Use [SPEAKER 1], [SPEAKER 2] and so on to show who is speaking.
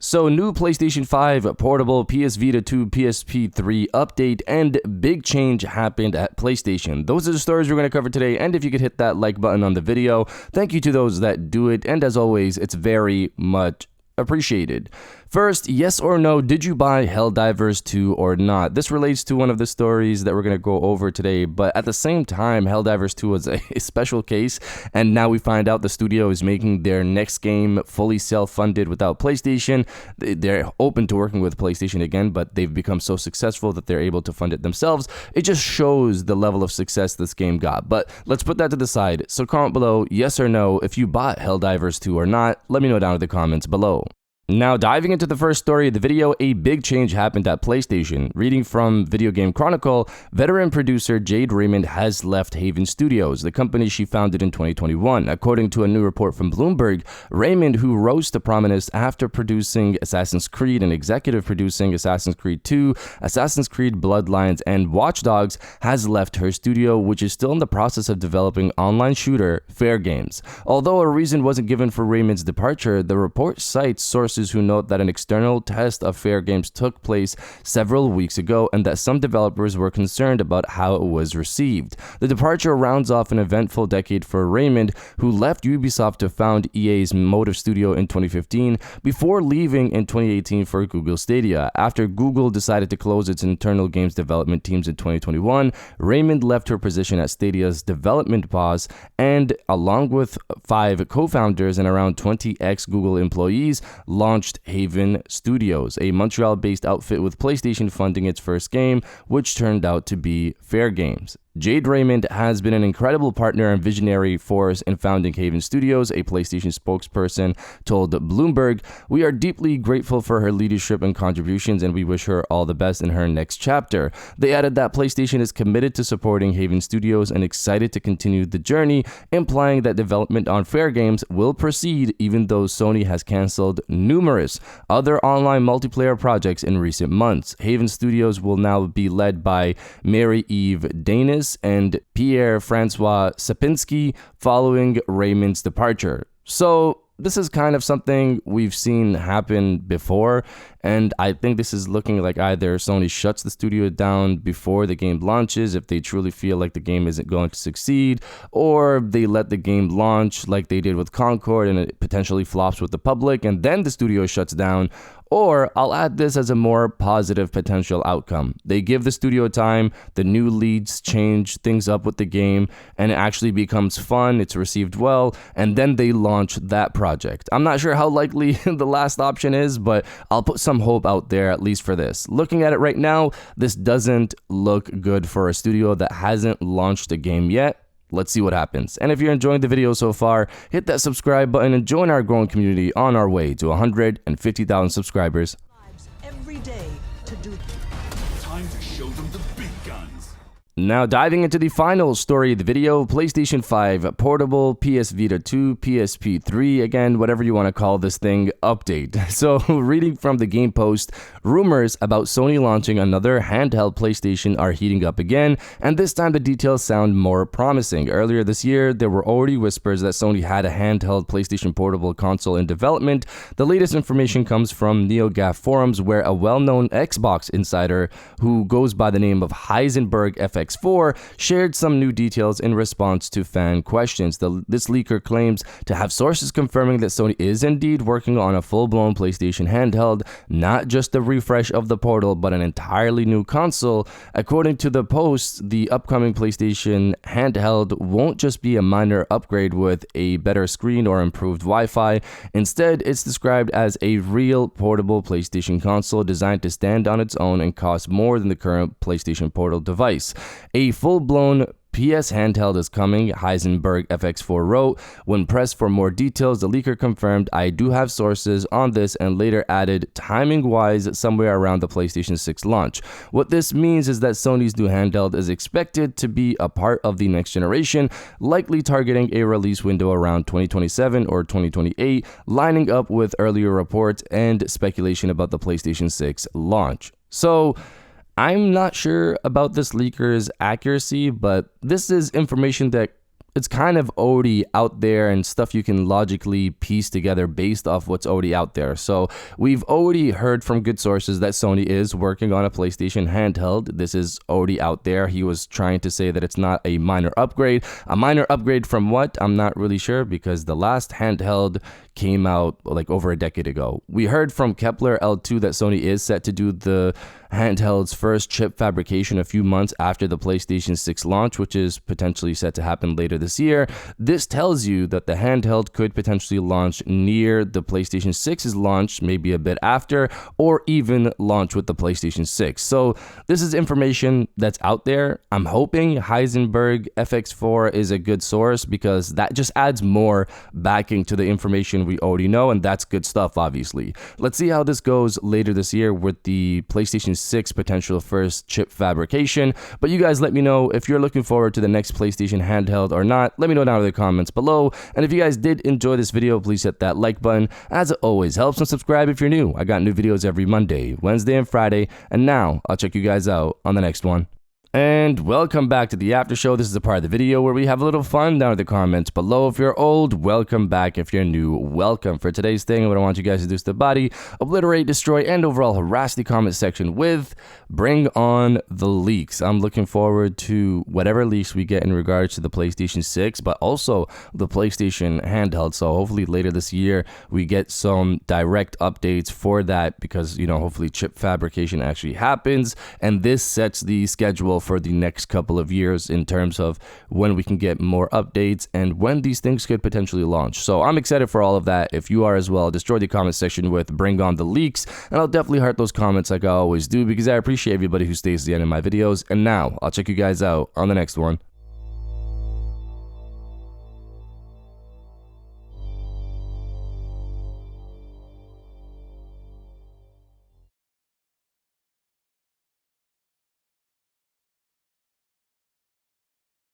[SPEAKER 1] So, new PlayStation 5 portable PS Vita 2 PSP3 update and big change happened at PlayStation. Those are the stories we're going to cover today, and if you could hit that like button on the video, thank you to those that do it, and as always, it's very much appreciated. First, yes or no, did you buy Helldivers 2 or not? This relates to one of the stories that we're going to go over today, but at the same time, Helldivers 2 was a special case, and now we find out the studio is making their next game fully self-funded without PlayStation. They're open to working with PlayStation again, but they've become so successful that they're able to fund it themselves. It just shows the level of success this game got, but let's put that to the side. So comment below, yes or no, if you bought Helldivers 2 or not. Let me know down in the comments below. Now, diving into the first story of the video, a big change happened at PlayStation. Reading from Video Game Chronicle, veteran producer Jade Raymond has left Haven Studios, the company she founded in 2021. According to a new report from Bloomberg, Raymond, who rose to prominence after producing Assassin's Creed and executive producing Assassin's Creed 2, Assassin's Creed Bloodlines, and Watch Dogs, has left her studio, which is still in the process of developing online shooter FairGames. Although a reason wasn't given for Raymond's departure, the report cites sources who note that an external test of FairGames took place several weeks ago and that some developers were concerned about how it was received. The departure rounds off an eventful decade for Raymond, who left Ubisoft to found EA's Motive Studio in 2015 before leaving in 2018 for Google Stadia. After Google decided to close its internal games development teams in 2021, Raymond left her position at Stadia's development pause and, along with 5 co-founders and around 20 ex-Google employees, launched Haven Studios, a Montreal-based outfit with PlayStation funding its first game, which turned out to be FairGames. Jade Raymond has been an incredible partner and visionary force in founding Haven Studios, a PlayStation spokesperson told Bloomberg. We are deeply grateful for her leadership and contributions, and we wish her all the best in her next chapter. They added that PlayStation is committed to supporting Haven Studios and excited to continue the journey, implying that development on FairGames will proceed even though Sony has canceled numerous other online multiplayer projects in recent months. Haven Studios will now be led by Mary-Eve Danis and Pierre-Francois Sapinski following Raymond's departure. So this is kind of something we've seen happen before, and I think this is looking like either Sony shuts the studio down before the game launches if they truly feel like the game isn't going to succeed, or they let the game launch like they did with Concord and it potentially flops with the public and then the studio shuts down. Or I'll add this as a more positive potential outcome. They give the studio time, the new leads change things up with the game, and it actually becomes fun, it's received well, and then they launch that project. I'm not sure how likely the last option is, but I'll put some hope out there at least for this. Looking at it right now, this doesn't look good for a studio that hasn't launched a game yet. Let's see what happens. And if you're enjoying the video so far, hit that subscribe button and join our growing community on our way to 150,000 subscribers.
[SPEAKER 2] Every day to do.
[SPEAKER 3] Time to show them the big guns.
[SPEAKER 1] Now diving into the final story of the video, PlayStation 5 portable, PS Vita 2, PSP3, again, whatever you want to call this thing, update. So reading from the Game Post, rumors about Sony launching another handheld PlayStation are heating up again, and this time the details sound more promising. Earlier this year, there were already whispers that Sony had a handheld PlayStation portable console in development. The latest information comes from NeoGAF forums, where a well-known Xbox insider who goes by the name of Heisenberg FX4 shared some new details in response to fan questions. This leaker claims to have sources confirming that Sony is indeed working on a full-blown PlayStation handheld, not just a refresh of the Portal, but an entirely new console. According to the post, the upcoming PlayStation handheld won't just be a minor upgrade with a better screen or improved Wi-Fi. Instead, it's described as a real portable PlayStation console designed to stand on its own and cost more than the current PlayStation Portal device. A full-blown PS handheld is coming, Heisenberg FX4 wrote. When pressed for more details, the leaker confirmed, I do have sources on this, and later added, timing-wise, somewhere around the PlayStation 6 launch. What this means is that Sony's new handheld is expected to be a part of the next generation, likely targeting a release window around 2027 or 2028, lining up with earlier reports and speculation about the PlayStation 6 launch. So, I'm not sure about this leaker's accuracy, but this is information that it's kind of already out there and stuff you can logically piece together based off what's already out there. So we've already heard from good sources that Sony is working on a PlayStation handheld. This is already out there. He was trying to say that it's not a minor upgrade. A minor upgrade from what? I'm not really sure, because the last handheld came out like over a decade ago. We heard from Kepler L2 that Sony is set to do the handheld's first chip fabrication a few months after the PlayStation 6 launch, which is potentially set to happen later this year. This tells you that the handheld could potentially launch near the PlayStation 6's launch, maybe a bit after, or even launch with the PlayStation 6. So this is information that's out there. I'm hoping Heisenberg FX4 is a good source, because that just adds more backing to the information we already know, and that's good stuff, obviously. Let's see how this goes later this year with the PlayStation 6 potential first chip fabrication. But you guys let me know if you're looking forward to the next PlayStation handheld or not. Let me know down in the comments below. And if you guys did enjoy this video, please hit that like button. As it always helps, and subscribe if you're new. I got new videos every Monday, Wednesday, and Friday. And now I'll check you guys out on the next one. And welcome back to the after show. This is the part of the video where we have a little fun down in the comments below. If you're old, welcome back. If you're new, welcome. For today's thing, what I want you guys to do is to body, obliterate, destroy, and overall harass the comment section with Bring On the Leaks. I'm looking forward to whatever leaks we get in regards to the PlayStation 6, but also the PlayStation handheld. So hopefully later this year, we get some direct updates for that, because, you know, hopefully chip fabrication actually happens. And this sets the schedule for the next couple of years in terms of when we can get more updates and when these things could potentially launch. So I'm excited for all of that. If you are as well, destroy the comment section with Bring On the Leaks, and I'll definitely heart those comments like I always do, because I appreciate everybody who stays to the end of my videos. And now I'll check you guys out on the next one.